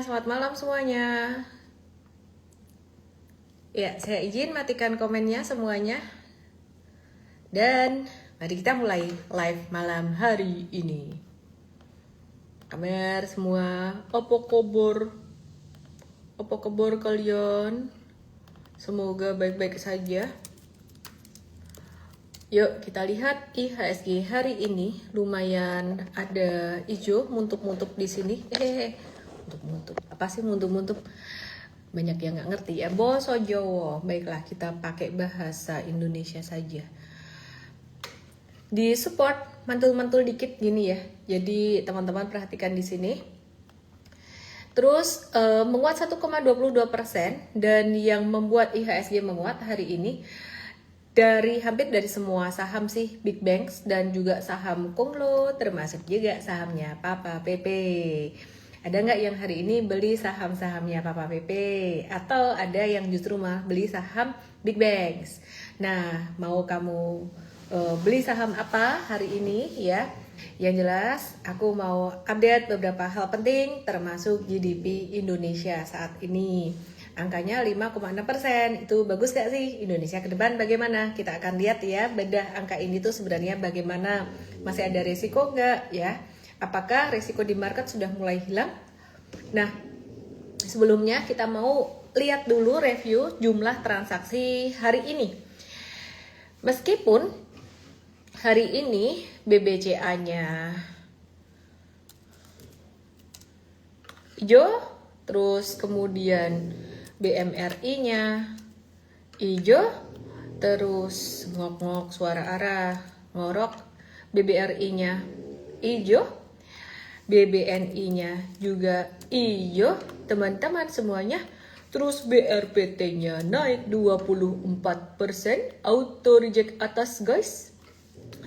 Selamat malam semuanya. Ya, saya izin matikan komennya semuanya. Dan mari kita mulai live malam hari ini. Kabar semua, apa kabar? Apa kabar kalian? Semoga baik-baik saja. Yuk kita lihat IHSG hari ini lumayan ada hijau muntuk-muntuk di sini. Muntuk-muntuk. Apa sih muntuk-muntuk? Banyak yang nggak ngerti ya. Boso Jowo. Baiklah kita pakai bahasa Indonesia saja. Di support mantul-mantul dikit gini ya. Jadi teman-teman perhatikan di sini. Terus menguat 1,22% dan yang membuat IHSG menguat hari ini hampir dari semua saham sih, big banks dan juga saham Konglo, termasuk juga sahamnya Papa PP. Ada nggak yang hari ini beli saham-sahamnya Papa PP? Atau ada yang justru mah beli saham big banks? Nah, mau kamu beli saham apa hari ini ya? Yang jelas aku mau update beberapa hal penting termasuk GDP Indonesia saat ini. Angkanya 5,6%, itu bagus gak sih? Indonesia ke depan bagaimana? Kita akan lihat ya, bedah angka ini tuh sebenarnya bagaimana? Masih ada resiko nggak ya? Apakah resiko di market sudah mulai hilang? Nah, sebelumnya kita mau lihat dulu review jumlah transaksi hari ini. Meskipun hari ini BBCA-nya hijau, terus kemudian BMRI-nya hijau, terus ngok-ngok suara arah, ngorok, BBRI-nya hijau, BBNI-nya juga hijau, teman-teman semuanya. Terus BRPT-nya naik 24%, auto reject atas guys.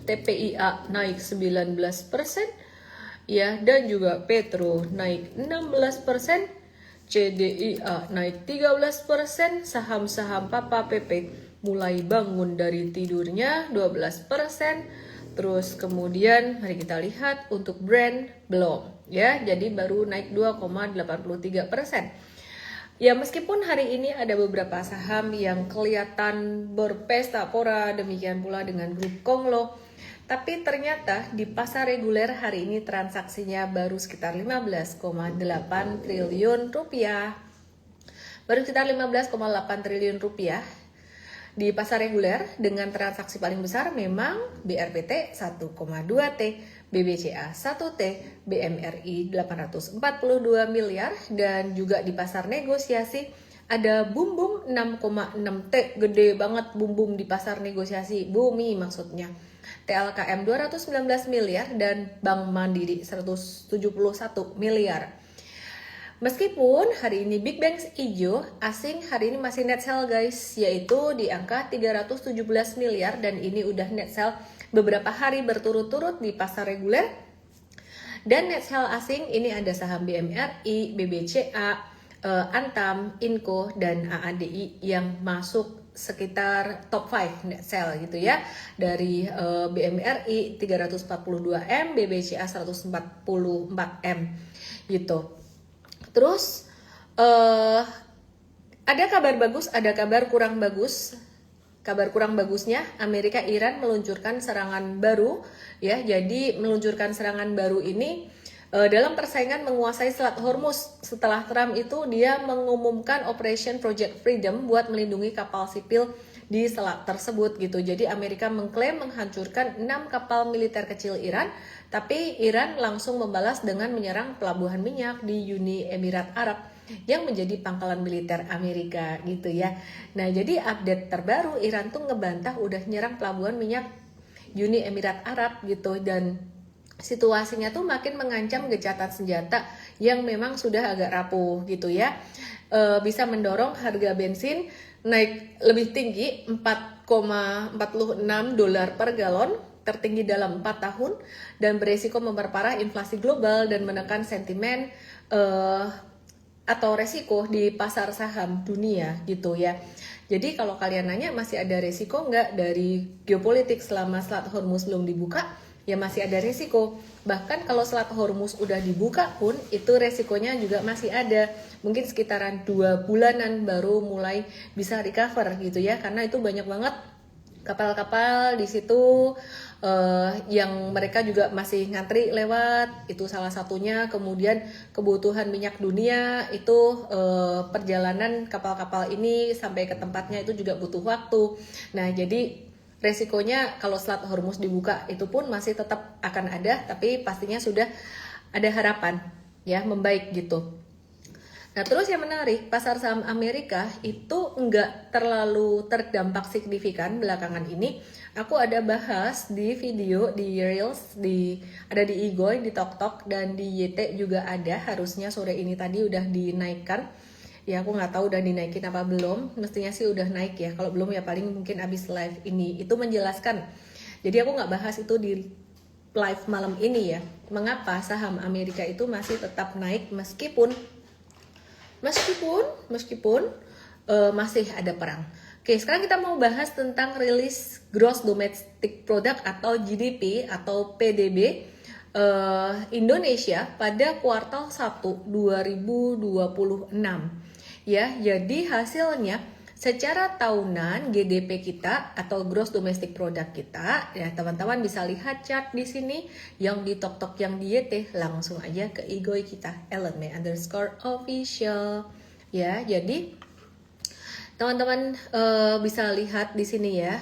TPIA naik 19%, ya, dan juga Petro naik 16%. CDIA naik 13%, saham-saham Papa PP mulai bangun dari tidurnya 12%, terus kemudian mari kita lihat untuk brand belum ya, jadi baru naik 2,83%. Ya meskipun hari ini ada beberapa saham yang kelihatan berpesta pora, demikian pula dengan grup Konglo, tapi ternyata di pasar reguler hari ini transaksinya baru sekitar 15,8 triliun rupiah. Baru sekitar 15,8 triliun rupiah di pasar reguler dengan transaksi paling besar memang BRPT 1,2 T, BBCA 1 T, BMRI 842 miliar dan juga di pasar negosiasi ada Bum Bum 6,6 T, gede banget Bum Bum di pasar negosiasi, Bumi maksudnya. TLKM 219 miliar dan Bank Mandiri 171 miliar. Meskipun hari ini Big Banks hijau, asing hari ini masih net sell guys, yaitu di angka 317 miliar dan ini udah net sell beberapa hari berturut-turut di pasar reguler. Dan net sell asing ini ada saham BMRI, BBCA, Antam, Inco, dan AADI yang masuk sekitar top 5 net sell gitu ya. Dari BMRI 342M, BBCA 144M gitu. Terus ada kabar bagus, ada kabar kurang bagus. Kabar kurang bagusnya, Amerika Iran meluncurkan serangan baru ya. Jadi meluncurkan serangan baru ini dalam persaingan menguasai Selat Hormuz. Setelah Trump itu dia mengumumkan Operation Project Freedom buat melindungi kapal sipil di selat tersebut gitu. Jadi Amerika mengklaim menghancurkan 6 kapal militer kecil Iran, tapi Iran langsung membalas dengan menyerang pelabuhan minyak di Uni Emirat Arab yang menjadi pangkalan militer Amerika gitu ya. Nah, jadi update terbaru Iran tuh ngebantah udah nyerang pelabuhan minyak Uni Emirat Arab gitu, dan situasinya tuh makin mengancam gencatan senjata yang memang sudah agak rapuh gitu ya. Bisa mendorong harga bensin naik lebih tinggi 4,46 dolar per galon, tertinggi dalam 4 tahun, dan beresiko memperparah inflasi global dan menekan sentimen atau resiko di pasar saham dunia gitu ya. Jadi kalau kalian nanya masih ada resiko nggak dari geopolitik selama Selat Hormuz belum dibuka? ya masih ada resiko. Bahkan kalau Selat Hormuz udah dibuka pun itu resikonya juga masih ada. Mungkin sekitaran 2 bulanan baru mulai bisa recover gitu ya, karena itu banyak banget kapal-kapal di situ yang mereka juga masih ngantri lewat, itu salah satunya. Kemudian kebutuhan minyak dunia itu perjalanan kapal-kapal ini sampai ke tempatnya itu juga butuh waktu. Nah, jadi resikonya kalau Selat Hormuz dibuka itu pun masih tetap akan ada, tapi pastinya sudah ada harapan ya membaik gitu. Nah, terus yang menarik, pasar saham Amerika itu enggak terlalu terdampak signifikan belakangan ini. Aku ada bahas di video, di Reels, ada di Igoy, di TokTok, dan di YT juga ada. Harusnya sore ini tadi udah dinaikkan. Ya, aku nggak tahu udah dinaikin apa belum. Mestinya sih udah naik ya. Kalau belum ya paling mungkin abis live ini. Itu menjelaskan. Jadi aku nggak bahas itu di live malam ini ya. Mengapa saham Amerika itu masih tetap naik meskipun masih ada perang. Oke, sekarang kita mau bahas tentang rilis Gross Domestic Product atau GDP atau PDB Indonesia pada kuartal 1 2026. Ya, jadi hasilnya secara tahunan GDP kita atau Gross Domestic Product kita, ya teman-teman bisa lihat chart di sini, yang di TokTok, yang di YT, langsung aja ke Igoy kita, @ellenme_official. Ya, jadi teman-teman bisa lihat di sini ya.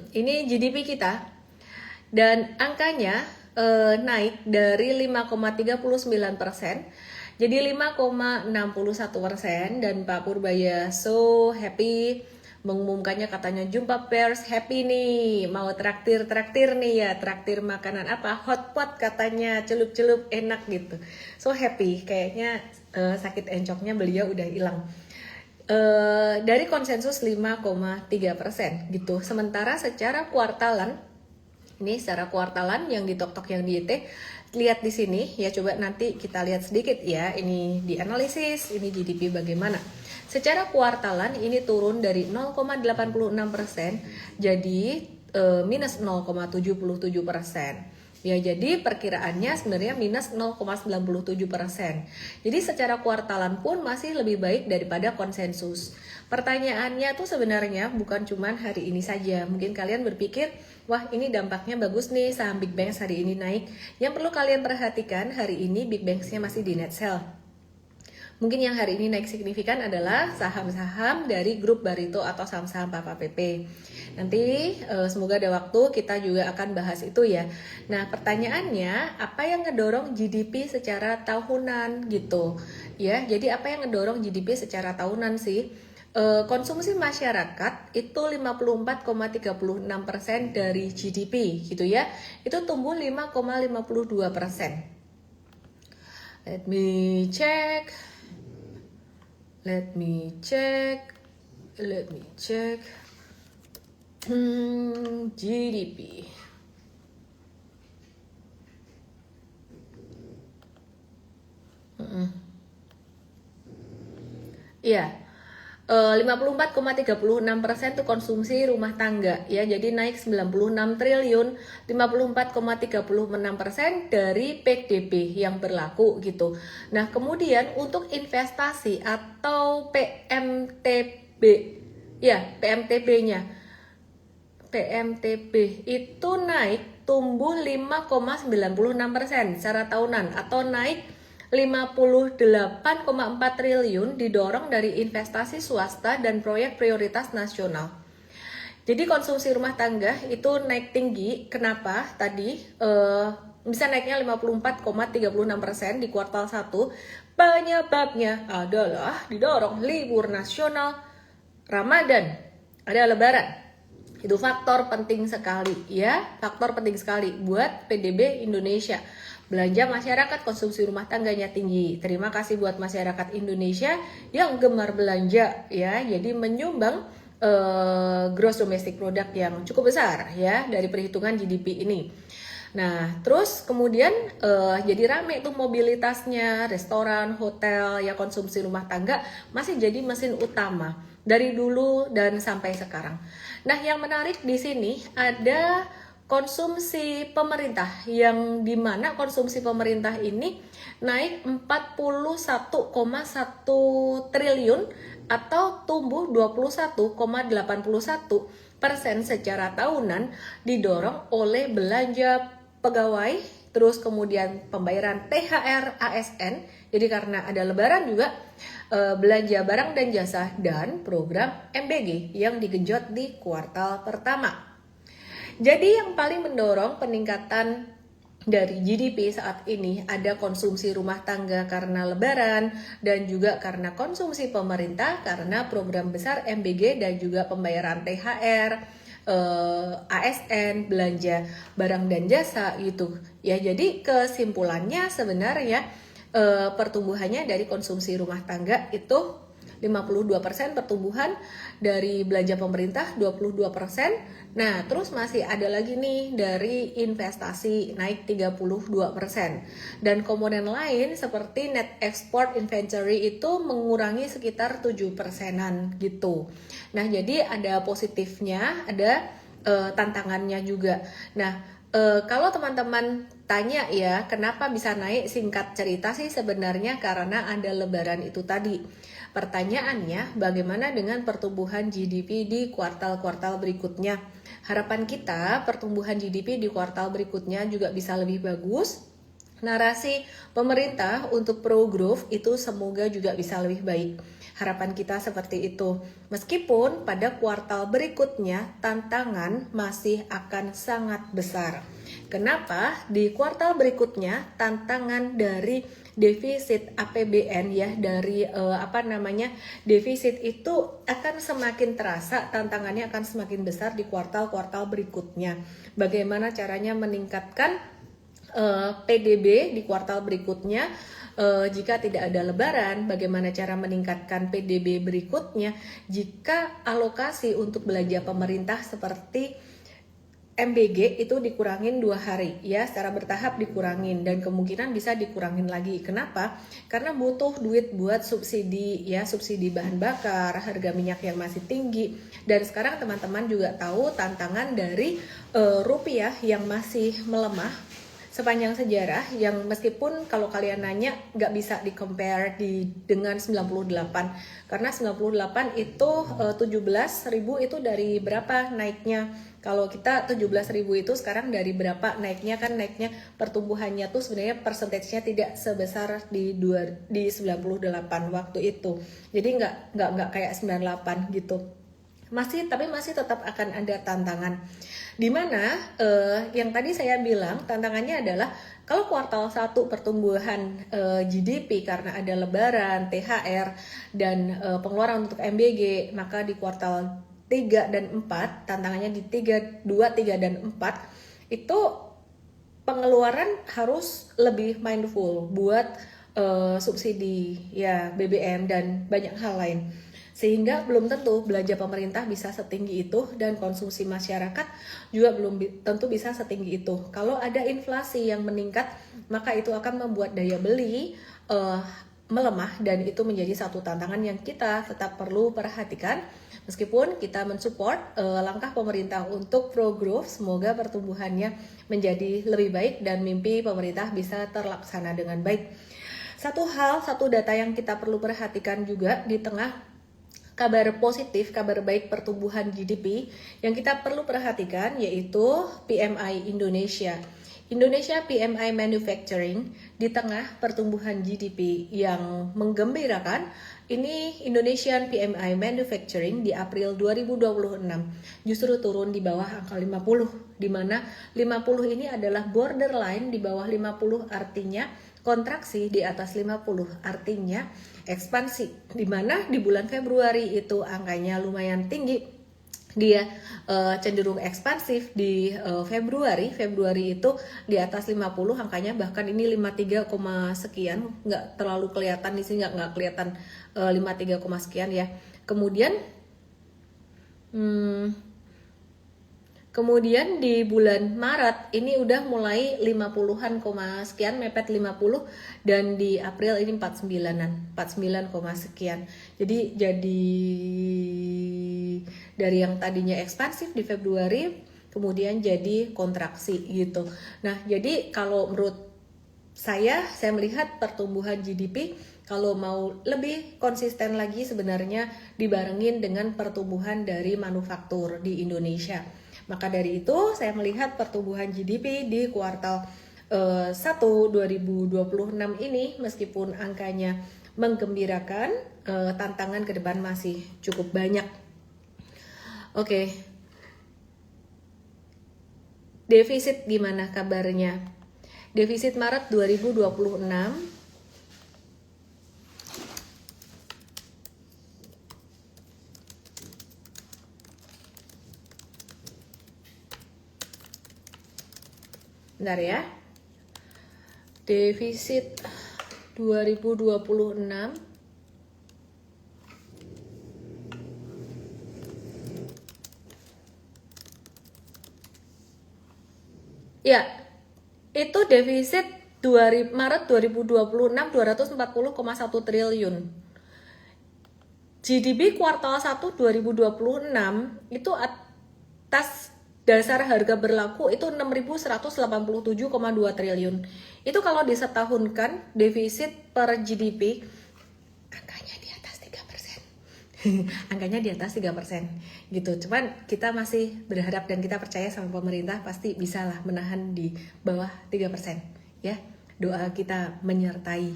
Ini GDP kita dan angkanya naik dari 5,39% jadi 5,61%, dan Pak Purbaya so happy mengumumkannya, katanya jumpa pers, happy nih, mau traktir nih ya, traktir makanan apa, hotpot katanya, celup-celup enak gitu. So happy, kayaknya sakit encoknya beliau udah hilang. Dari konsensus 5,3% gitu. Sementara secara kuartalan, ini secara kuartalan yang di TokTok, yang di YT, lihat di sini ya, coba nanti kita lihat sedikit ya, ini di analisis, ini GDP bagaimana. Secara kuartalan ini turun dari 0,86% jadi minus 0,77%. Ya, jadi perkiraannya sebenarnya minus 0,97%. Jadi secara kuartalan pun masih lebih baik daripada konsensus. Pertanyaannya tuh sebenarnya bukan cuman hari ini saja. Mungkin kalian berpikir, wah ini dampaknya bagus nih, saham Big Banks hari ini naik. Yang perlu kalian perhatikan, hari ini Big Banks-nya masih di net sell. Mungkin yang hari ini naik signifikan adalah saham-saham dari grup Barito atau saham-saham Papa PP. Nanti semoga ada waktu kita juga akan bahas itu ya. Nah, pertanyaannya apa yang ngedorong GDP secara tahunan gitu ya. Jadi apa yang ngedorong GDP secara tahunan sih? Konsumsi masyarakat itu 54,36% dari GDP gitu ya. Itu tumbuh 5,52%. Let me check. GDP. Iya. 54,36% itu konsumsi rumah tangga ya, jadi naik 96 triliun, 54,36% dari PDB yang berlaku gitu. Nah, kemudian untuk investasi atau PMTB ya, PMTB itu naik, tumbuh 5,96% secara tahunan atau naik 58,4 triliun, didorong dari investasi swasta dan proyek prioritas nasional. Jadi konsumsi rumah tangga itu naik tinggi. Kenapa? Tadi bisa naiknya 54,36% di kuartal 1. Penyebabnya adalah didorong libur nasional, Ramadan, ada Lebaran. Itu faktor penting sekali ya, faktor penting sekali buat PDB Indonesia. Belanja masyarakat, konsumsi rumah tangganya tinggi. Terima kasih buat masyarakat Indonesia yang gemar belanja ya. Jadi menyumbang gross domestic product yang cukup besar ya dari perhitungan GDP ini. Nah, terus kemudian jadi rame tuh mobilitasnya, restoran, hotel, ya konsumsi rumah tangga masih jadi mesin utama. dari dulu dan sampai sekarang. Nah, yang menarik di sini ada konsumsi pemerintah, yang dimana konsumsi pemerintah ini naik 41,1 triliun atau tumbuh 21,81% secara tahunan, didorong oleh belanja pegawai, terus kemudian pembayaran THR, ASN. Jadi karena ada lebaran juga, belanja barang dan jasa, dan program MBG yang digenjot di kuartal pertama. Jadi yang paling mendorong peningkatan dari GDP saat ini ada konsumsi rumah tangga karena lebaran, dan juga karena konsumsi pemerintah karena program besar MBG dan juga pembayaran THR, ASN, belanja barang dan jasa gitu ya. Jadi kesimpulannya sebenarnya pertumbuhannya dari konsumsi rumah tangga itu 52% pertumbuhan, dari belanja pemerintah 22%. Nah, terus masih ada lagi nih dari investasi naik 32%. Dan komponen lain seperti net export inventory itu mengurangi sekitar 7%-an gitu. Nah, jadi ada positifnya, ada tantangannya juga. Nah, kalau teman-teman tanya ya, kenapa bisa naik? Singkat cerita sih sebenarnya karena ada lebaran itu tadi. Pertanyaannya, bagaimana dengan pertumbuhan GDP di kuartal-kuartal berikutnya? Harapan kita pertumbuhan GDP di kuartal berikutnya juga bisa lebih bagus. Narasi pemerintah untuk pro-growth itu semoga juga bisa lebih baik. Harapan kita seperti itu. Meskipun pada kuartal berikutnya tantangan masih akan sangat besar. Kenapa? Di kuartal berikutnya tantangan dari defisit APBN ya, dari defisit itu akan semakin terasa, tantangannya akan semakin besar di kuartal-kuartal berikutnya. Bagaimana caranya meningkatkan PDB di kuartal berikutnya? Jika tidak ada lebaran, bagaimana cara meningkatkan PDB berikutnya jika alokasi untuk belanja pemerintah seperti MBG itu dikurangin 2 hari ya, secara bertahap dikurangin, dan kemungkinan bisa dikurangin lagi. Kenapa? Karena butuh duit buat subsidi ya, subsidi bahan bakar, harga minyak yang masih tinggi, dan sekarang teman-teman juga tahu tantangan dari rupiah yang masih melemah sepanjang sejarah, yang meskipun kalau kalian nanya nggak bisa di compare dengan 98, karena 98 itu 17.000 itu dari berapa naiknya. Kalau kita 17.000 itu sekarang dari berapa naiknya, kan naiknya pertumbuhannya tuh sebenarnya persentasenya tidak sebesar di 98 waktu itu. Jadi nggak kayak 98 gitu. Tapi masih tetap akan ada tantangan. Dimana yang tadi saya bilang tantangannya adalah kalau kuartal 1 pertumbuhan GDP karena ada lebaran, THR, dan pengeluaran untuk MBG, maka di kuartal 3 dan 4, tantangannya di 2, 3, dan 4 itu pengeluaran harus lebih mindful buat subsidi ya, BBM dan banyak hal lain. Sehingga belum tentu belanja pemerintah bisa setinggi itu, dan konsumsi masyarakat juga belum tentu bisa setinggi itu. Kalau ada inflasi yang meningkat, maka itu akan membuat daya beli melemah, dan itu menjadi satu tantangan yang kita tetap perlu perhatikan. Meskipun kita mensupport langkah pemerintah untuk pro-growth, semoga pertumbuhannya menjadi lebih baik dan mimpi pemerintah bisa terlaksana dengan baik. Satu data yang kita perlu perhatikan juga di tengah kabar positif, kabar baik pertumbuhan GDP, yang kita perlu perhatikan yaitu PMI Indonesia. Indonesia PMI Manufacturing di tengah pertumbuhan GDP yang menggembirakan. Ini Indonesian PMI Manufacturing di April 2026 justru turun di bawah angka 50, di mana 50 ini adalah borderline. Di bawah 50 artinya kontraksi, di atas 50 artinya ekspansi, di mana di bulan Februari itu angkanya lumayan tinggi, dia cenderung ekspansif di Februari itu di atas 50 angkanya, bahkan ini 53, sekian, nggak terlalu kelihatan di sini, nggak kelihatan 53, sekian ya. Kemudian Kemudian di bulan Maret ini udah mulai 50-an koma sekian, mepet 50, dan di April ini 49-an, 49 koma sekian. Jadi dari yang tadinya ekspansif di Februari kemudian jadi kontraksi gitu. Nah, jadi kalau menurut saya melihat pertumbuhan GDP kalau mau lebih konsisten lagi sebenarnya dibarengin dengan pertumbuhan dari manufaktur di Indonesia. Maka dari itu saya melihat pertumbuhan GDP di kuartal 1 2026 ini meskipun angkanya menggembirakan, tantangan ke depan masih cukup banyak. Oke. Defisit gimana kabarnya? Defisit Maret 2026 bentar ya. Defisit 2026 ya, itu defisit Maret 2026 240,1 triliun. GDP kuartal 1 2026 itu atas dasar harga berlaku itu 6.187,2 triliun. Itu kalau disetahunkan defisit per GDP angkanya di atas 3%. Angkanya di atas 3% gitu. Cuman kita masih berharap dan kita percaya sama pemerintah pasti bisa lah menahan di bawah 3% ya. Doa kita menyertai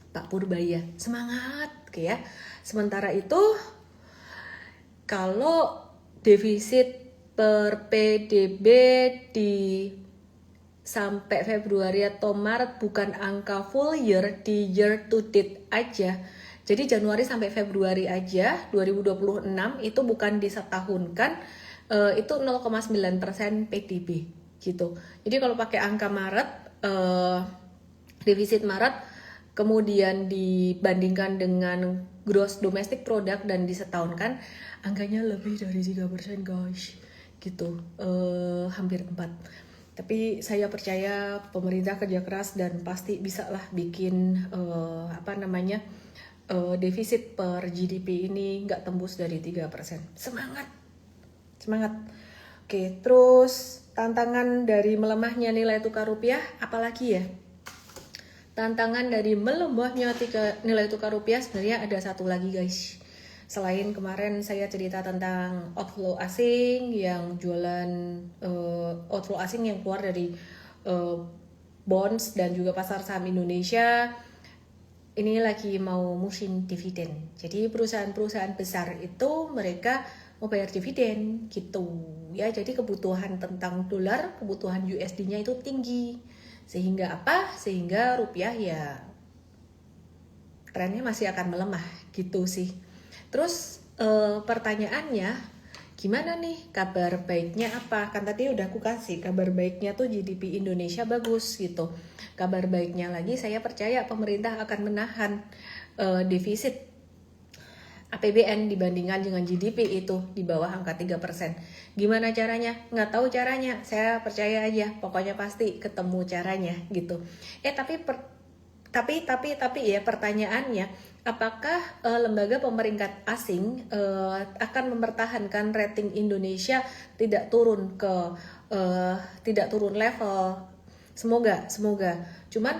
Pak Purbaya. Semangat ya. Sementara itu kalau defisit per PDB di sampai Februari atau Maret bukan angka full year, di year to date aja. Jadi Januari sampai Februari aja 2026 itu bukan disetahunkan, itu 0,9% PDB gitu. Jadi kalau pakai angka Maret, defisit Maret kemudian dibandingkan dengan gross domestic product dan disetahunkan, angkanya lebih dari 3% guys gitu, hampir 4. Tapi saya percaya pemerintah kerja keras dan pasti bisa lah bikin defisit per GDP ini nggak tembus dari 3%. Semangat. Oke, terus tantangan dari melemahnya nilai tukar rupiah apalagi ya? Tantangan dari melemahnya nilai tukar rupiah sebenarnya ada satu lagi guys. Selain kemarin saya cerita tentang outflow asing yang jualan, outflow asing yang keluar dari bonds dan juga pasar saham Indonesia, ini lagi mau musim dividen. Jadi perusahaan-perusahaan besar itu mereka mau bayar dividen gitu ya. Jadi kebutuhan tentang dolar, kebutuhan USD-nya itu tinggi. Sehingga apa? Sehingga rupiah ya trennya masih akan melemah gitu sih. Terus pertanyaannya, gimana nih kabar baiknya apa? Kan tadi udah aku kasih kabar baiknya tuh GDP Indonesia bagus gitu. Kabar baiknya lagi saya percaya pemerintah akan menahan defisit APBN dibandingkan dengan GDP itu di bawah angka 3%. Gimana caranya? Nggak tahu caranya, saya percaya aja, pokoknya pasti ketemu caranya gitu. Tapi ya pertanyaannya, apakah lembaga pemeringkat asing akan mempertahankan rating Indonesia tidak turun level? Semoga. Cuman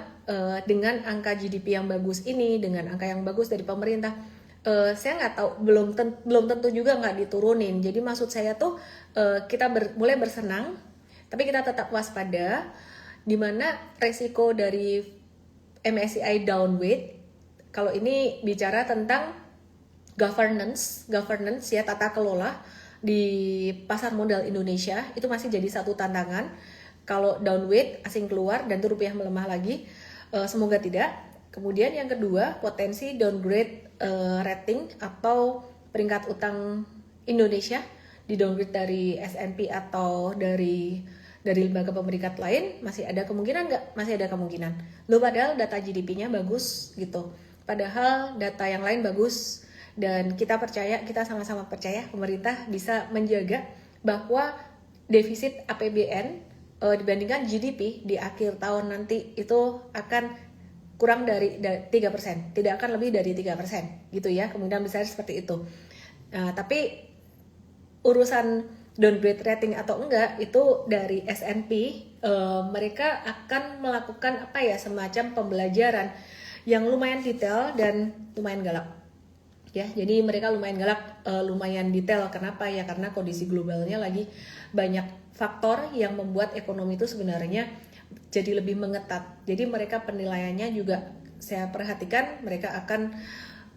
dengan angka GDP yang bagus ini, dengan angka yang bagus dari pemerintah, saya nggak tahu, belum tentu juga nggak diturunin. Jadi maksud saya tuh kita boleh bersenang, tapi kita tetap waspada, dimana resiko dari MSCI downweight, kalau ini bicara tentang governance ya, tata kelola di pasar modal Indonesia itu masih jadi satu tantangan. Kalau downweight asing keluar dan rupiah melemah lagi, semoga tidak. Kemudian yang kedua, potensi downgrade rating atau peringkat utang Indonesia di downgrade dari S&P atau dari lembaga pemeringkat lain, masih ada kemungkinan nggak? Masih ada kemungkinan. Loh, padahal data GDP-nya bagus gitu. Padahal data yang lain bagus, dan kita sama-sama percaya pemerintah bisa menjaga bahwa defisit APBN dibandingkan GDP di akhir tahun nanti itu akan kurang dari 3%, tidak akan lebih dari 3% gitu ya, kemungkinan besar seperti itu. Tapi urusan downgrade rating atau enggak itu dari S&P, mereka akan melakukan semacam pembelajaran yang lumayan detail dan lumayan galak. Ya, jadi mereka lumayan galak, lumayan detail. Kenapa ya? Karena kondisi globalnya lagi banyak faktor yang membuat ekonomi itu sebenarnya jadi lebih mengetat. Jadi mereka penilaiannya juga saya perhatikan mereka akan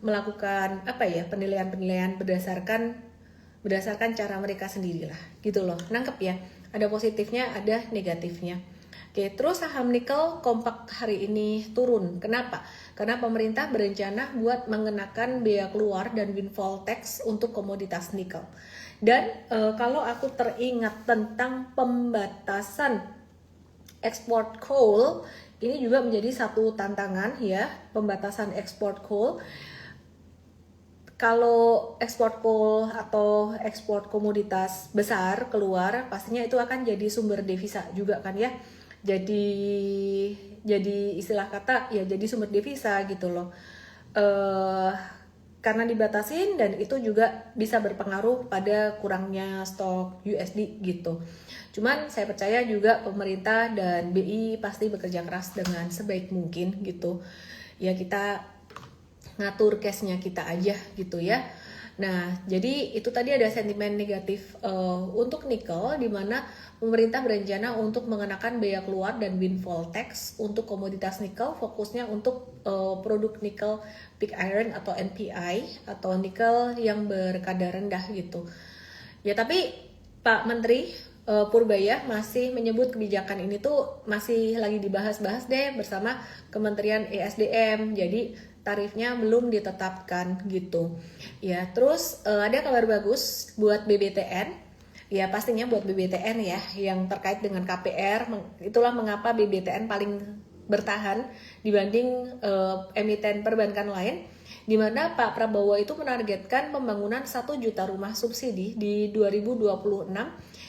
melakukan penilaian-penilaian berdasarkan cara mereka sendirilah, gitu loh. Nangkep ya? Ada positifnya, ada negatifnya. Oke, terus saham nikel kompak hari ini turun. Kenapa? Karena pemerintah berencana buat mengenakan bea keluar dan windfall tax untuk komoditas nikel. Dan kalau aku teringat tentang pembatasan ekspor coal, ini juga menjadi satu tantangan ya, pembatasan ekspor coal. Kalau ekspor coal atau ekspor komoditas besar keluar, pastinya itu akan jadi sumber devisa juga kan ya. Jadi istilah kata ya, jadi sumber devisa gitu loh. Karena dibatasin, dan itu juga bisa berpengaruh pada kurangnya stok USD gitu. Cuman saya percaya juga pemerintah dan BI pasti bekerja keras dengan sebaik mungkin gitu. Ya kita ngatur cashnya kita aja gitu ya. Nah, jadi itu tadi ada sentimen negatif untuk nikel, di mana pemerintah berencana untuk mengenakan bea keluar dan windfall tax untuk komoditas nikel, fokusnya untuk produk nikel pig iron atau NPI atau nikel yang berkadar rendah gitu. Ya, tapi Pak Menteri Purbaya masih menyebut kebijakan ini tuh masih lagi dibahas-bahas deh bersama Kementerian ESDM. Jadi tarifnya belum ditetapkan gitu. Ya, terus ada kabar bagus buat BBTN. Ya, pastinya buat BBTN ya, yang terkait dengan KPR. Itulah mengapa BBTN paling bertahan dibanding emiten perbankan lain, di mana Pak Prabowo itu menargetkan pembangunan 1 juta rumah subsidi di 2026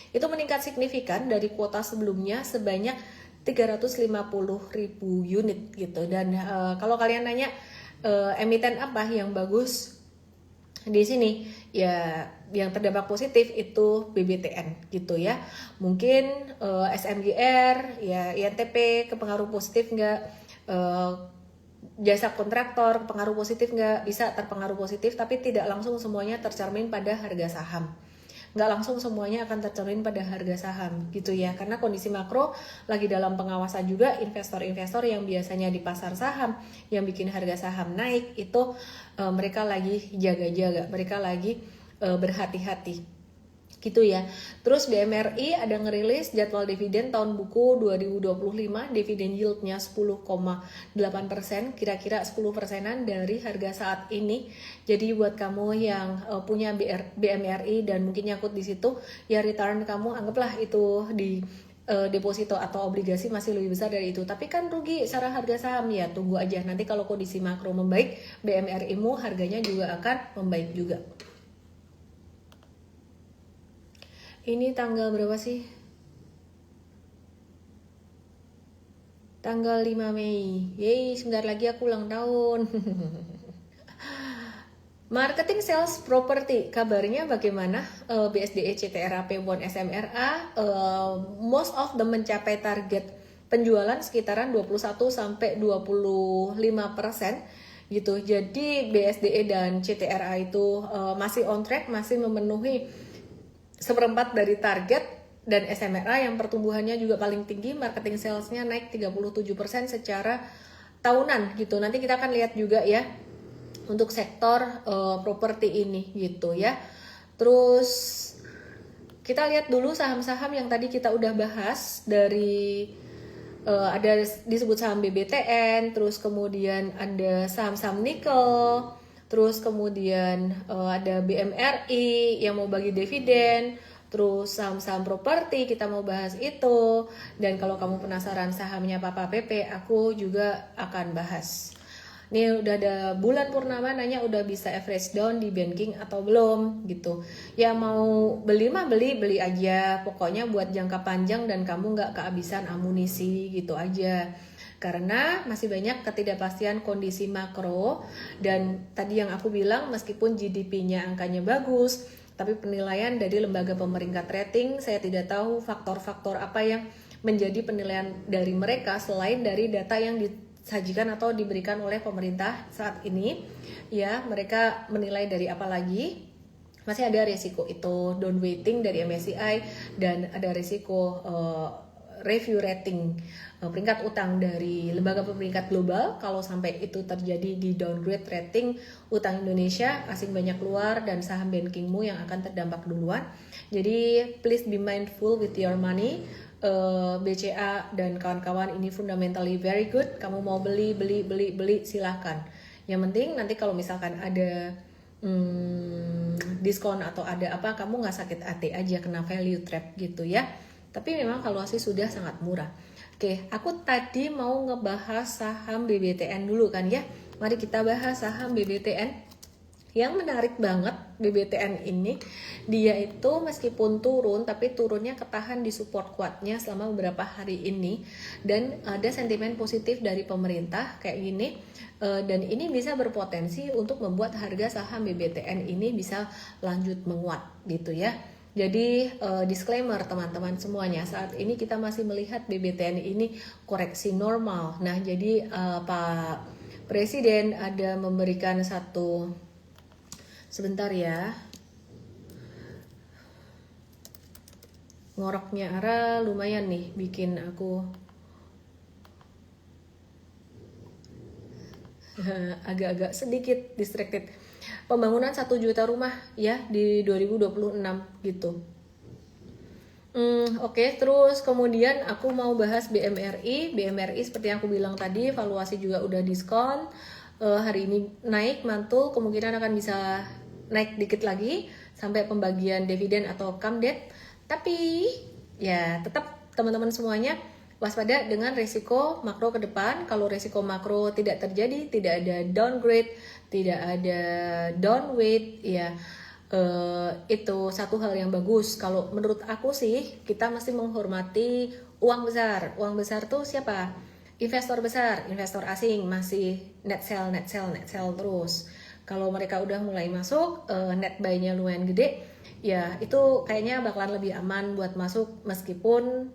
itu meningkat signifikan dari kuota sebelumnya sebanyak 350.000 unit gitu. Dan kalau kalian nanya emiten apa yang bagus di sini, ya yang terdampak positif itu BBTN gitu ya. Mungkin SMGR ya, INTP kepengaruh positif nggak, jasa kontraktor pengaruh positif nggak, bisa terpengaruh positif, tapi tidak langsung semuanya tercermin pada harga saham. Nggak langsung semuanya akan tercermin pada harga saham gitu ya, karena kondisi makro lagi dalam pengawasan juga. Investor-investor yang biasanya di pasar saham yang bikin harga saham naik itu mereka lagi jaga-jaga, mereka lagi berhati-hati gitu ya. Terus BMRI ada ngerilis jadwal dividen tahun buku 2025, dividen yieldnya 10,8%, kira-kira 10%-an dari harga saat ini. Jadi buat kamu yang punya BMRI dan mungkin nyangkut di situ, ya return kamu anggaplah itu di deposito atau obligasi masih lebih besar dari itu, tapi kan rugi secara harga saham. Ya tunggu aja, nanti kalau kondisi makro membaik, BMRI-mu harganya juga akan membaik juga. Ini tanggal berapa sih? Tanggal 5 Mei. Yeay, sebentar lagi aku ulang tahun. Marketing sales property, kabarnya bagaimana? BSDE, CTRAP, Bond SMRA, most of them mencapai target penjualan sekitaran 21-25% gitu. Jadi BSDE dan CTRA itu masih on track, masih memenuhi seperempat dari target. Dan SMRA yang pertumbuhannya juga paling tinggi, marketing salesnya naik 37% secara tahunan gitu. Nanti kita akan lihat juga ya untuk sektor properti ini gitu ya. Terus kita lihat dulu saham-saham yang tadi kita udah bahas. Dari ada disebut saham BBTN, terus kemudian ada saham-saham nikel, terus kemudian ada BMRI yang mau bagi dividen, terus saham-saham properti kita mau bahas itu. Dan kalau kamu penasaran sahamnya Papa PP, aku juga akan bahas. Nih udah ada bulan purnama, nanya udah bisa average down di banking atau belum gitu. Ya mau beli mah beli aja, pokoknya buat jangka panjang dan kamu nggak kehabisan amunisi gitu aja. Karena masih banyak ketidakpastian kondisi makro, dan tadi yang aku bilang meskipun GDP-nya angkanya bagus, tapi penilaian dari lembaga pemeringkat rating saya tidak tahu faktor-faktor apa yang menjadi penilaian dari mereka selain dari data yang disajikan atau diberikan oleh pemerintah saat ini. Ya, mereka menilai dari apa lagi? Masih ada risiko itu down weighting dari MSCI, dan ada risiko review rating peringkat utang dari lembaga pemeringkat global. Kalau sampai itu terjadi di downgrade rating utang Indonesia, asing banyak keluar dan saham bankingmu yang akan terdampak duluan. Jadi please be mindful with your money. BCA dan kawan-kawan ini fundamentally very good. Kamu mau beli silahkan. Yang penting nanti kalau misalkan ada diskon atau ada apa, kamu nggak sakit hati aja kena value trap gitu ya. Tapi memang valuasi sudah sangat murah. Oke, aku tadi mau ngebahas saham BBTN dulu kan ya. Mari kita bahas saham BBTN. Yang menarik banget BBTN ini, dia itu meskipun turun tapi turunnya ketahan di support kuatnya selama beberapa hari ini, dan ada sentimen positif dari pemerintah kayak gini, dan ini bisa berpotensi untuk membuat harga saham BBTN ini bisa lanjut menguat gitu ya. Jadi disclaimer teman-teman semuanya, saat ini kita masih melihat BBTN ini koreksi normal. Nah jadi Pak Presiden ada memberikan satu, sebentar ya, ngoroknya Ara lumayan nih bikin aku agak-agak sedikit distracted. Pembangunan 1 juta rumah ya di 2026 gitu. Oke, terus kemudian aku mau bahas BMRI. BMRI seperti yang aku bilang tadi, valuasi juga udah diskon. Hari ini naik mantul, kemungkinan akan bisa naik dikit lagi sampai pembagian dividen atau CAMDET. Tapi ya tetap teman-teman semuanya waspada dengan risiko makro ke depan. Kalau risiko makro tidak terjadi, tidak ada downgrade, tidak ada downweight, ya itu satu hal yang bagus. Kalau menurut aku sih, kita masih menghormati uang besar. Uang besar tuh siapa? Investor besar, investor asing masih net sell terus. Kalau mereka udah mulai masuk, net buy-nya lumayan gede, ya itu kayaknya bakalan lebih aman buat masuk meskipun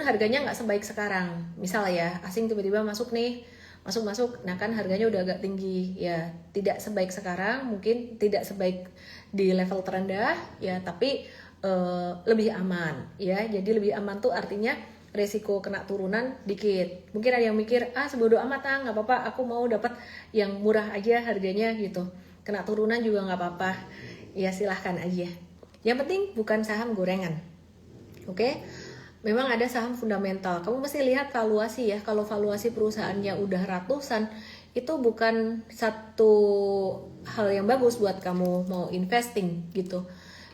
harganya nggak sebaik sekarang. Misal ya, asing tiba-tiba masuk nih, masuk, nah kan harganya udah agak tinggi, ya tidak sebaik sekarang, mungkin tidak sebaik di level terendah, ya tapi lebih aman, ya. Jadi lebih aman tuh artinya resiko kena turunan dikit. Mungkin ada yang mikir, sebodoh amat nggak apa-apa, aku mau dapat yang murah aja harganya gitu. Kena turunan juga nggak apa-apa, ya silahkan aja. Yang penting bukan saham gorengan, oke? Memang ada saham fundamental. Kamu mesti lihat valuasi ya. Kalau valuasi perusahaannya udah ratusan, itu bukan satu hal yang bagus buat kamu mau investing gitu,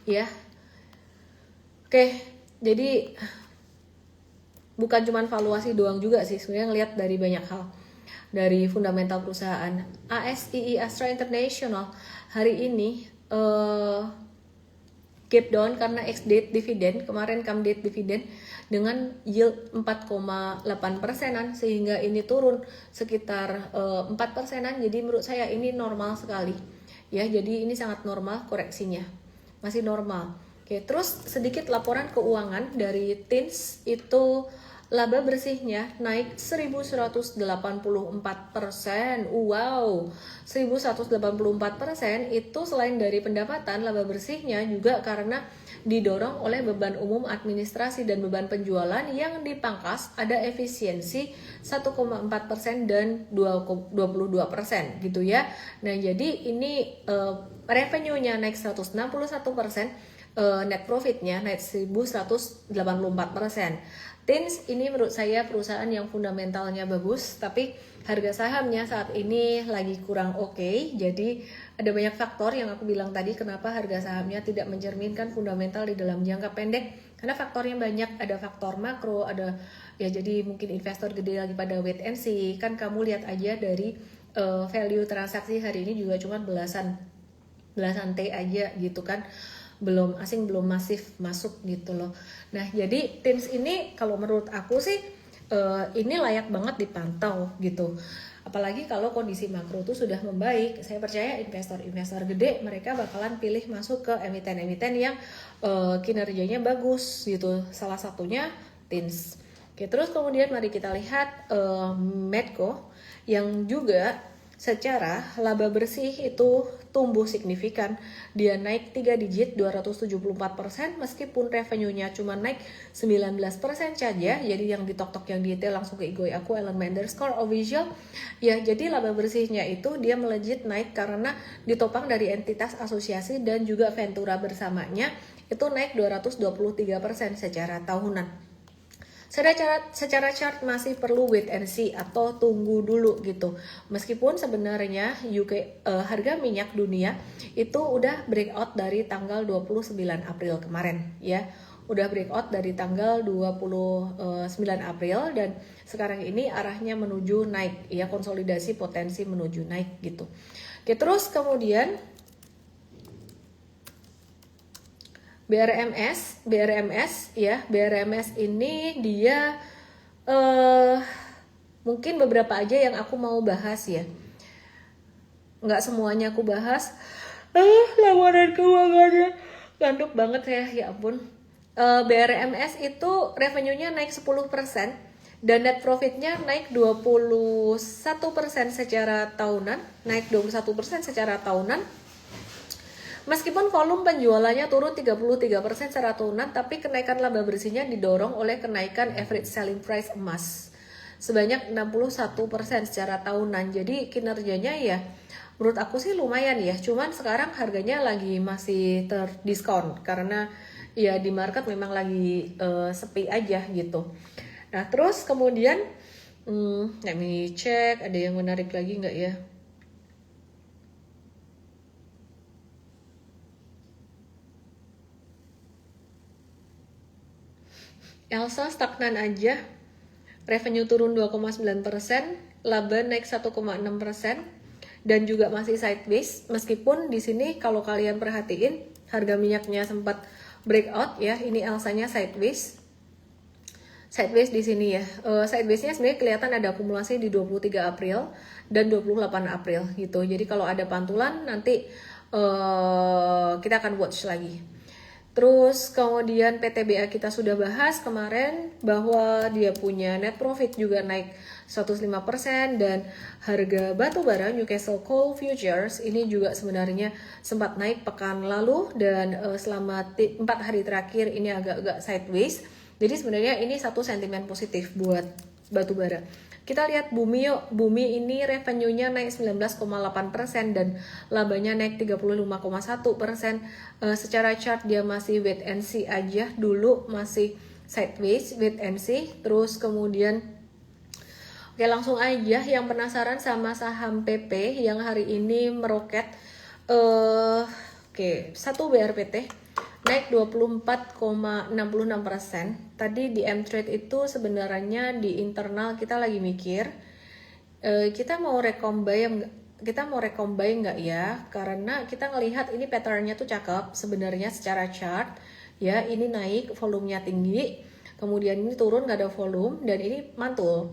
ya. Oke, jadi bukan cuma valuasi doang juga sih, sebenarnya ngelihat dari banyak hal. Dari fundamental perusahaan. ASII Astra International hari ini gap down karena ex-date dividend, kemarin come date dividend dengan yield 4,8%-an, sehingga ini turun sekitar 4%-an. Jadi menurut saya ini normal sekali ya, jadi ini sangat normal koreksinya, masih normal. Oke, terus sedikit laporan keuangan dari TINS, itu laba bersihnya naik 1184%. Wow, 1184% itu selain dari pendapatan, laba bersihnya juga karena didorong oleh beban umum administrasi dan beban penjualan yang dipangkas, ada efisiensi 1,4% dan 22% gitu ya. Nah, jadi ini revenue-nya naik 161%, net profit-nya naik 1184%. TINS ini menurut saya perusahaan yang fundamentalnya bagus, tapi harga sahamnya saat ini lagi kurang oke. Jadi ada banyak faktor yang aku bilang tadi kenapa harga sahamnya tidak mencerminkan fundamental di dalam jangka pendek, Karena faktornya banyak, ada faktor makro, ada ya jadi mungkin investor gede lagi pada wait and see. Kan kamu lihat aja dari value transaksi hari ini juga cuma belasan T aja gitu kan, belum asing, belum masif masuk gitu loh. Nah jadi TINS ini kalau menurut aku sih ini layak banget dipantau gitu, apalagi kalau kondisi makro itu sudah membaik. Saya percaya investor-investor gede mereka bakalan pilih masuk ke emiten-emiten yang kinerjanya bagus gitu, salah satunya TINS. Oke, terus kemudian mari kita lihat Medco yang juga secara laba bersih itu tumbuh signifikan. Dia naik 3 digit 274% meskipun revenue-nya cuma naik 19% saja. Jadi yang di tok-tok yang detail langsung ke IG aku @ellen_official. Ya, jadi laba bersihnya itu dia melejit naik karena ditopang dari entitas asosiasi dan juga Ventura bersamanya itu naik 223% secara tahunan. Secara chart masih perlu wait and see atau tunggu dulu gitu. Meskipun sebenarnya harga minyak dunia itu udah breakout dari tanggal 29 April kemarin ya. Udah breakout dari tanggal 29 April dan sekarang ini arahnya menuju naik ya, konsolidasi potensi menuju naik gitu. Oke, terus kemudian BRMS ini dia mungkin beberapa aja yang aku mau bahas ya, nggak semuanya aku bahas. Laporan keuangannya ngantuk banget ya ampun. BRMS itu revenue-nya naik 10% dan net profit-nya naik 21% secara tahunan, Meskipun volume penjualannya turun 33% secara tahunan, tapi kenaikan laba bersihnya didorong oleh kenaikan average selling price emas sebanyak 61% secara tahunan. Jadi kinerjanya ya menurut aku sih lumayan ya. Cuman sekarang harganya lagi masih terdiskon karena ya di market memang lagi sepi aja gitu. Nah terus kemudian let me check ada yang menarik lagi nggak ya. Elsa stagnan aja, revenue turun 2,9%, laba naik 1,6%, dan juga masih sideways. Meskipun di sini kalau kalian perhatiin harga minyaknya sempat breakout ya, ini Elsa-nya sideways di sini ya. Sideways-nya sebenarnya kelihatan ada akumulasi di 23 April dan 28 April gitu. Jadi kalau ada pantulan nanti kita akan watch lagi. Terus kemudian PTBA kita sudah bahas kemarin bahwa dia punya net profit juga naik 105% dan harga batu bara Newcastle Coal Futures ini juga sebenarnya sempat naik pekan lalu dan selama 4 hari terakhir ini agak-agak sideways. Jadi sebenarnya ini satu sentimen positif buat batu bara. Kita lihat Bumi yuk. Bumi ini revenue-nya naik 19,8% dan labanya naik 35,1%. Secara chart dia masih wait and see aja dulu, masih sideways wait and see. Terus kemudian oke langsung aja yang penasaran sama saham PP yang hari ini meroket. Satu BRPT naik 24,66%. Tadi di M-Trade itu sebenarnya di internal kita lagi mikir kita mau recombine nggak ya, karena kita ngelihat ini patternnya tuh cakep sebenarnya secara chart ya. Ini naik volumenya tinggi, kemudian ini turun nggak ada volume, dan ini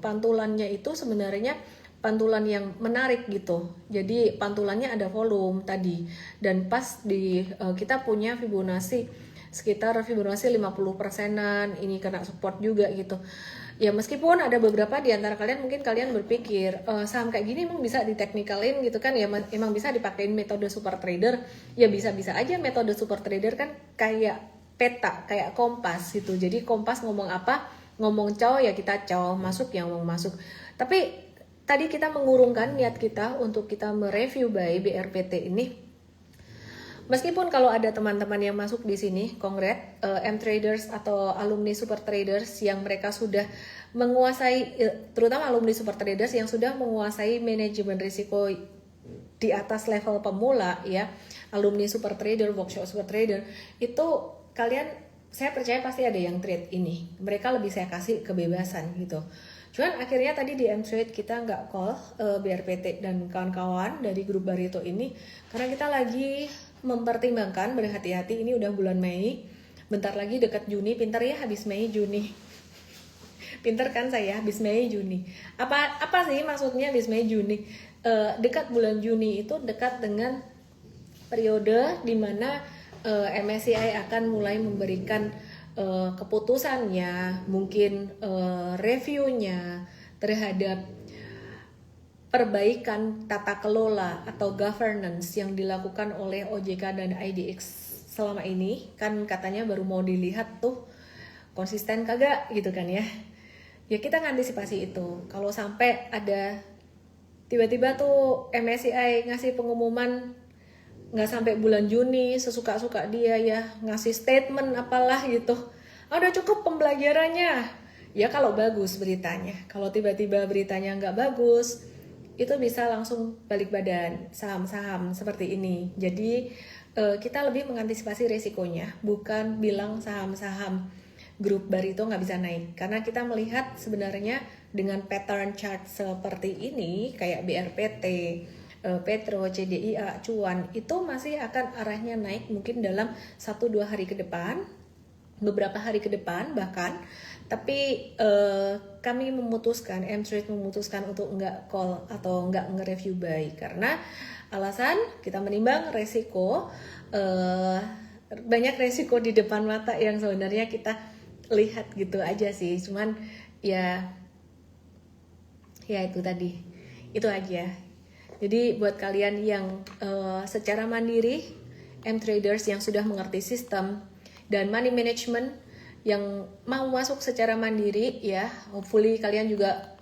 pantulannya itu sebenarnya pantulan yang menarik gitu. Jadi pantulannya ada volume tadi dan pas di kita punya Fibonacci sekitar Fibonacci 50%-an, ini kena support juga gitu. Ya meskipun ada beberapa di antara kalian mungkin kalian berpikir saham kayak gini emang bisa di technicalin gitu kan ya, emang bisa dipakein metode super trader. Ya bisa-bisa aja metode super trader kan kayak peta, kayak kompas gitu. Jadi kompas ngomong apa, ngomong cow ya kita cow, masuk yang mau masuk. Tapi tadi kita mengurungkan niat kita untuk kita mereview by BRPT ini. Meskipun kalau ada teman-teman yang masuk di sini, M-Traders atau alumni Super Traders yang mereka sudah menguasai, terutama alumni Super Traders yang sudah menguasai manajemen risiko di atas level pemula ya, alumni Super Trader, workshop Super Trader, itu kalian saya percaya pasti ada yang trade ini. Mereka lebih saya kasih kebebasan gitu. Cuman akhirnya tadi di M-Trade kita nggak call BRPT dan kawan-kawan dari grup Barito ini karena kita lagi mempertimbangkan berhati-hati. Ini udah bulan Mei, bentar lagi dekat Juni. Pintar ya, habis Mei Juni. Pinter kan saya, habis Mei Juni. Apa sih maksudnya habis Mei Juni? Dekat bulan Juni itu dekat dengan periode di mana MSCI akan mulai memberikan keputusannya, mungkin reviewnya terhadap perbaikan tata kelola atau governance yang dilakukan oleh OJK dan IDX selama ini. Kan katanya baru mau dilihat tuh konsisten kagak gitu kan ya. Ya kita ngantisipasi itu. Kalau sampai ada tiba-tiba tuh MSCI ngasih pengumuman nggak sampai bulan Juni, sesuka-suka dia ya ngasih statement apalah gitu. Udah cukup pembelajarannya. Ya kalau bagus beritanya. Kalau tiba-tiba beritanya nggak bagus, itu bisa langsung balik badan saham-saham seperti ini. Jadi kita lebih mengantisipasi resikonya, bukan bilang saham-saham grup Barito nggak bisa naik. Karena kita melihat sebenarnya dengan pattern chart seperti ini, kayak BRPT, Petro, CDIA, Cuan itu masih akan arahnya naik mungkin dalam 1-2 hari ke depan, beberapa hari ke depan bahkan. Tapi kami memutuskan, M-Trade memutuskan untuk nggak call atau nggak nge-review buy karena alasan kita menimbang resiko, banyak resiko di depan mata yang sebenarnya kita lihat gitu aja sih. Cuman ya itu tadi, itu aja. Jadi buat kalian yang secara mandiri, M-Traders yang sudah mengerti sistem dan money management yang mau masuk secara mandiri ya, hopefully kalian juga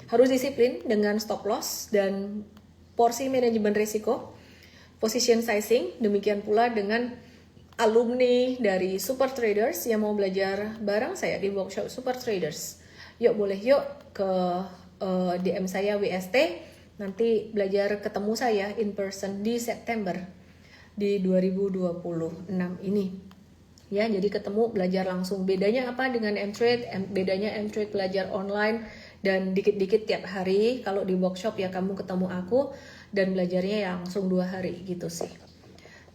harus disiplin dengan stop loss dan porsi manajemen risiko, position sizing. Demikian pula dengan alumni dari Super Traders yang mau belajar bareng saya di workshop Super Traders. Yuk boleh yuk ke DM saya WST. Nanti belajar ketemu saya in person di September di 2026 ini. Ya, jadi ketemu belajar langsung. Bedanya apa dengan M-Trade? Bedanya M-Trade belajar online dan dikit-dikit tiap hari. Kalau di workshop ya kamu ketemu aku dan belajarnya ya langsung 2 hari gitu sih.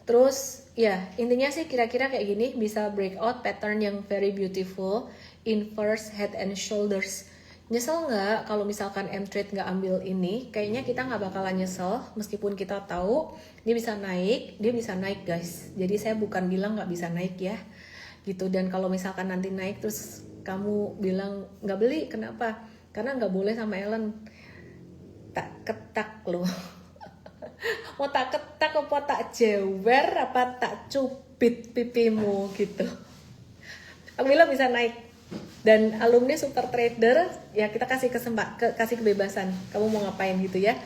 Terus ya intinya sih kira-kira kayak gini, bisa breakout pattern yang very beautiful, inverse head and shoulders. Nyesel nggak kalau misalkan M-Trade nggak ambil ini? Kayaknya kita nggak bakalan nyesel meskipun kita tahu dia bisa naik guys. Jadi saya bukan bilang nggak bisa naik ya gitu. Dan kalau misalkan nanti naik terus kamu bilang nggak beli, kenapa? Karena nggak boleh sama Ellen tak ketak loh. Mau tak ketak apa tak jewer apa tak cubit pipimu gitu. Aku bilang bisa naik. Dan alumni Super Trader ya kita kasih kasih kebebasan kamu mau ngapain gitu ya.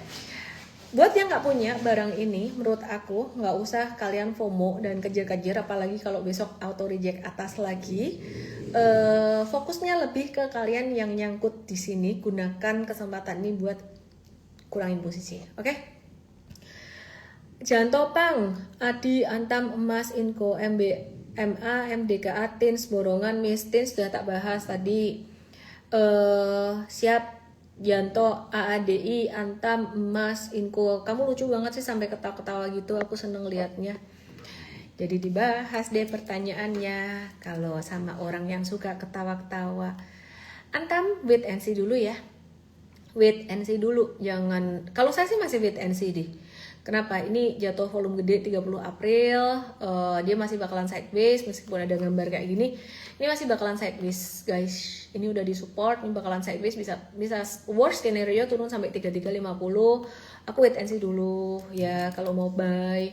Buat yang nggak punya barang ini, menurut aku nggak usah kalian FOMO dan kejar-kejar, apalagi kalau besok auto reject atas lagi. Fokusnya lebih ke kalian yang nyangkut di sini, gunakan kesempatan ini buat kurangin posisi, oke? Jangan topang, Adi, Antam, Emas, Inco, MA, MDKA, Tins, Borongan, Mistins sudah tak bahas tadi. Siap, Yanto, AADI, Antam, Emas, Inco. Kamu lucu banget sih sampai ketawa-ketawa gitu, aku seneng liatnya. Jadi dibahas deh pertanyaannya. Kalau sama orang yang suka ketawa-ketawa, Antam wait and see dulu ya. Wait and see dulu, jangan. Kalau saya sih masih wait and see deh. Kenapa? Ini jatuh volume gede 30 April, dia masih bakalan sideways meskipun ada gambar kayak gini. Ini masih bakalan sideways, guys. Ini udah disupport, ini bakalan sideways, bisa worst scenario turun sampai 3350. Aku wait and see dulu ya kalau mau buy.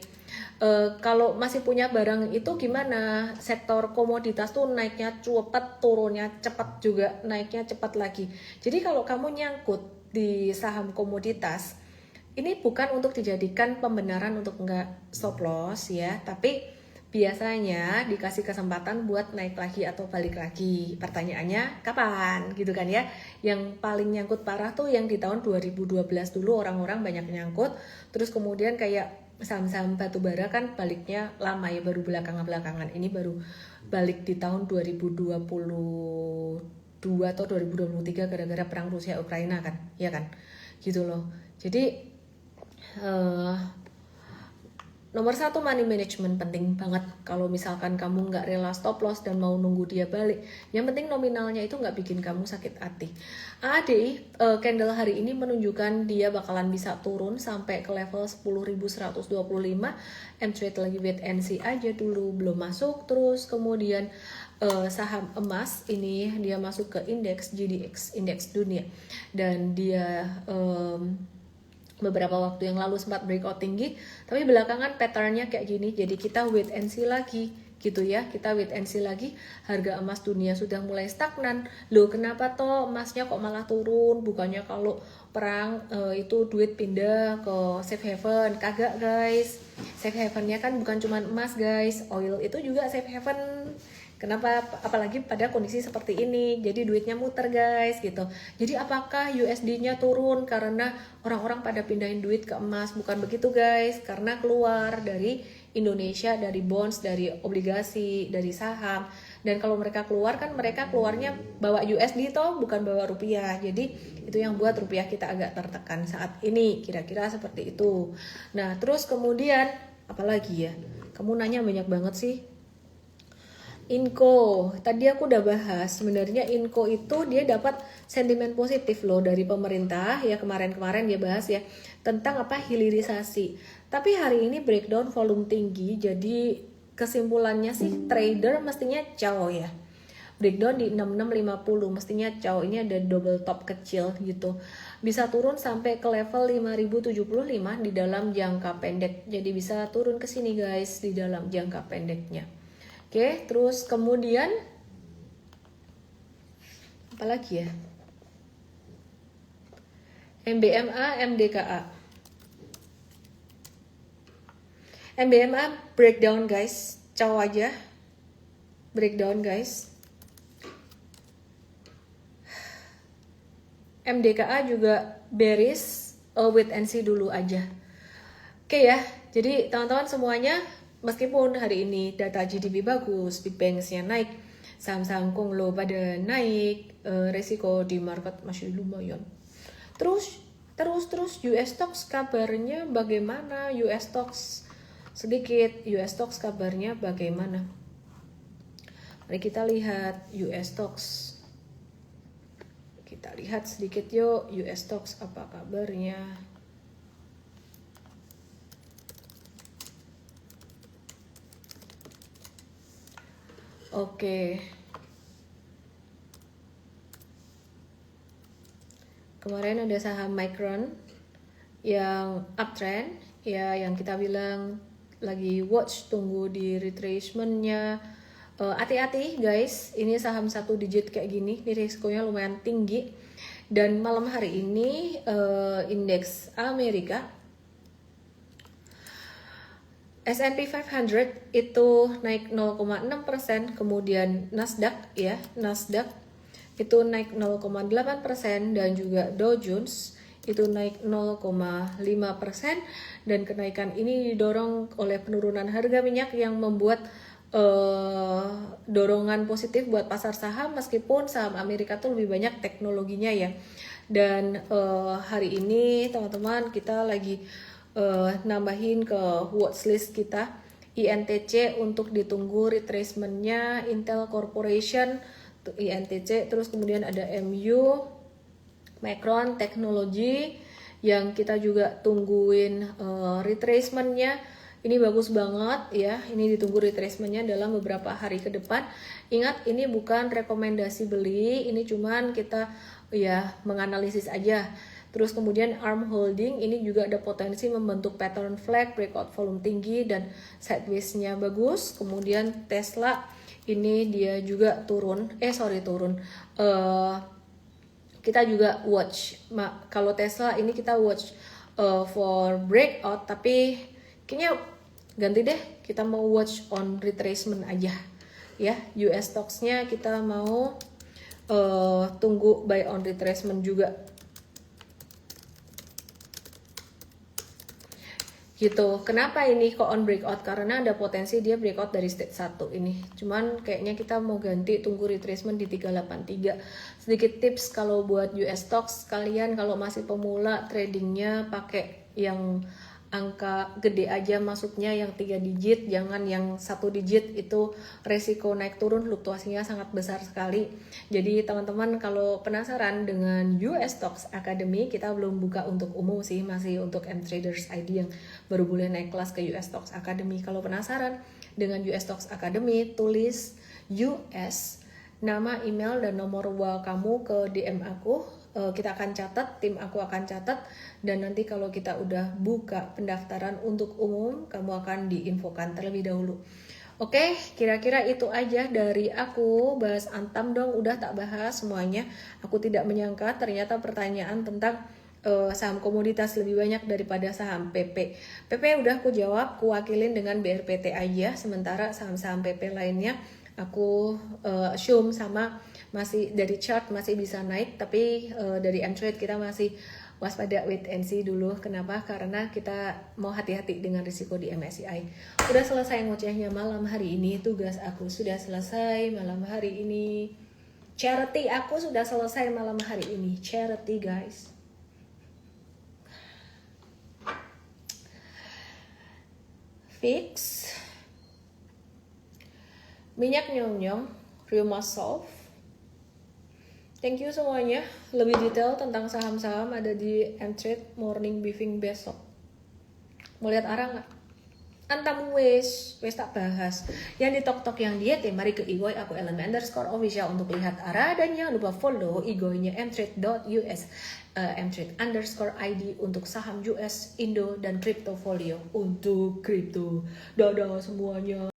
Kalau masih punya barang itu gimana? Sektor komoditas tuh naiknya cepat, turunnya cepat juga, naiknya cepat lagi. Jadi kalau kamu nyangkut di saham komoditas, ini bukan untuk dijadikan pembenaran untuk nggak stop loss ya, tapi biasanya dikasih kesempatan buat naik lagi atau balik lagi. Pertanyaannya kapan gitu kan ya. Yang paling nyangkut parah tuh yang di tahun 2012 dulu, orang-orang banyak nyangkut. Terus kemudian kayak saham-saham batubara kan baliknya lama ya, baru belakangan. Ini baru balik di tahun 2022 atau 2023 gara-gara perang Rusia Ukraina kan, ya kan, gitu loh. Jadi nomor satu, money management penting banget. Kalau misalkan kamu nggak rela stop loss dan mau nunggu dia balik, yang penting nominalnya itu nggak bikin kamu sakit hati. ADI candle hari ini menunjukkan dia bakalan bisa turun sampai ke level 10.125. M-Trade lagi wait and see aja dulu, belum masuk. Terus kemudian saham emas ini dia masuk ke indeks GDX, indeks dunia, dan dia beberapa waktu yang lalu sempat breakout tinggi, tapi belakangan patternnya kayak gini. Jadi kita wait and see lagi gitu ya, kita wait and see lagi. Harga emas dunia sudah mulai stagnan. Loh, kenapa toh emasnya kok malah turun? Bukannya kalau perang itu duit pindah ke safe haven? Kagak guys, safe havennya kan bukan cuma emas guys, oil itu juga safe haven. Kenapa? Apalagi pada kondisi seperti ini, jadi duitnya muter guys gitu. Jadi apakah USD-nya turun karena orang-orang pada pindahin duit ke emas? Bukan begitu guys, karena keluar dari Indonesia, dari bonds, dari obligasi, dari saham. Dan kalau mereka keluar kan mereka keluarnya bawa USD toh, bukan bawa rupiah. Jadi itu yang buat rupiah kita agak tertekan saat ini, kira-kira seperti itu. Nah terus kemudian apalagi ya, kamu nanya banyak banget sih. Inco, tadi aku udah bahas. Sebenarnya Inco itu dia dapat sentimen positif loh dari pemerintah ya, kemarin-kemarin dia bahas ya tentang apa, hilirisasi. Tapi hari ini breakdown volume tinggi, jadi kesimpulannya sih trader mestinya caw ya. Breakdown di 6650 mestinya caw, ini ada double top kecil gitu. Bisa turun sampai ke level 5075 di dalam jangka pendek. Jadi bisa turun ke sini guys di dalam jangka pendeknya. Oke, terus kemudian apa lagi ya? MBMA, MDKA. MBMA breakdown guys, caw aja. Breakdown guys. MDKA juga bearish, wait and see dulu aja. Oke ya, jadi teman-teman semuanya, meskipun hari ini data GDP bagus, Big Banks-nya naik, saham-saham Konglo pada naik, resiko di market masih lumayan. Terus US stocks kabarnya bagaimana? US stocks sedikit, US stocks kabarnya bagaimana? Mari kita lihat US stocks. Kita lihat sedikit yuk, US stocks apa kabarnya? Oke. Kemarin ada saham Micron yang uptrend ya, yang kita bilang lagi watch, tunggu di retracementnya. Hati-hati guys, ini saham satu digit kayak gini, ini risikonya lumayan tinggi. Dan malam hari ini indeks Amerika S&P 500 itu naik 0,6%, kemudian Nasdaq ya, Nasdaq itu naik 0,8%, dan juga Dow Jones itu naik 0,5%, dan kenaikan ini didorong oleh penurunan harga minyak yang membuat dorongan positif buat pasar saham, meskipun saham Amerika tuh lebih banyak teknologinya ya. Dan hari ini teman-teman kita lagi nambahin ke watchlist kita INTC untuk ditunggu retracementnya Intel Corporation, INTC. Terus kemudian ada MU, Micron Technology yang kita juga tungguin retracementnya. Ini bagus banget ya, ini ditunggu retracementnya dalam beberapa hari ke depan. Ingat, ini bukan rekomendasi beli, ini cuman kita ya menganalisis aja. Terus kemudian ARM Holding ini juga ada potensi membentuk pattern flag, breakout volume tinggi dan sideways-nya bagus. Kemudian Tesla ini dia juga turun, kita juga watch. Kalau Tesla ini kita watch for breakout, tapi kayaknya ganti deh, kita mau watch on retracement aja ya. US stocks-nya kita mau tunggu buy on retracement juga. Gitu. Kenapa ini kok on breakout? Karena ada potensi dia breakout dari stage 1 ini. Cuman kayaknya kita mau ganti, tunggu retracement di 383. Sedikit tips kalau buat US stocks, kalian kalau masih pemula tradingnya pakai yang angka gede aja, masuknya yang 3 digit, jangan yang 1 digit, itu resiko naik turun fluktuasinya sangat besar sekali. Jadi teman-teman kalau penasaran dengan US Stocks Academy, kita belum buka untuk umum sih, masih untuk M-Traders ID yang baru boleh naik kelas ke US Stocks Academy. Kalau penasaran dengan US Stocks Academy, tulis US, nama, email, dan nomor WA kamu ke DM aku. Kita akan catat, tim aku akan catat, dan nanti kalau kita udah buka pendaftaran untuk umum, kamu akan diinfokan terlebih dahulu. Oke, kira-kira itu aja dari aku. Bahas Antam dong, udah tak bahas semuanya. Aku tidak menyangka ternyata pertanyaan tentang saham komoditas lebih banyak daripada saham PP. PP udah aku jawab, aku wakilin dengan BRPT aja, sementara saham-saham PP lainnya aku assume sama masih dari chart masih bisa naik, tapi dari M-Trade kita masih waspada, wait and see dulu. Kenapa? Karena kita mau hati-hati dengan risiko di MSCI. Udah selesai ngocehnya malam hari ini, tugas aku sudah selesai malam hari ini. Charity aku sudah selesai malam hari ini. Charity guys. Fix. Minyak nyong-nyong, Riomasolve. Thank you semuanya. Lebih detail tentang saham-saham ada di M-Trade Morning Briefing besok. Mau lihat arah nggak? Antam wes tak bahas. Yang di tok-tok yang diet ya mari ke Igoy, aku @elemen_official untuk lihat arah, dan jangan lupa follow Igoynya mtrade.us, mtrade_id untuk saham US, Indo, dan Cryptofolio untuk kripto. Dadah semuanya.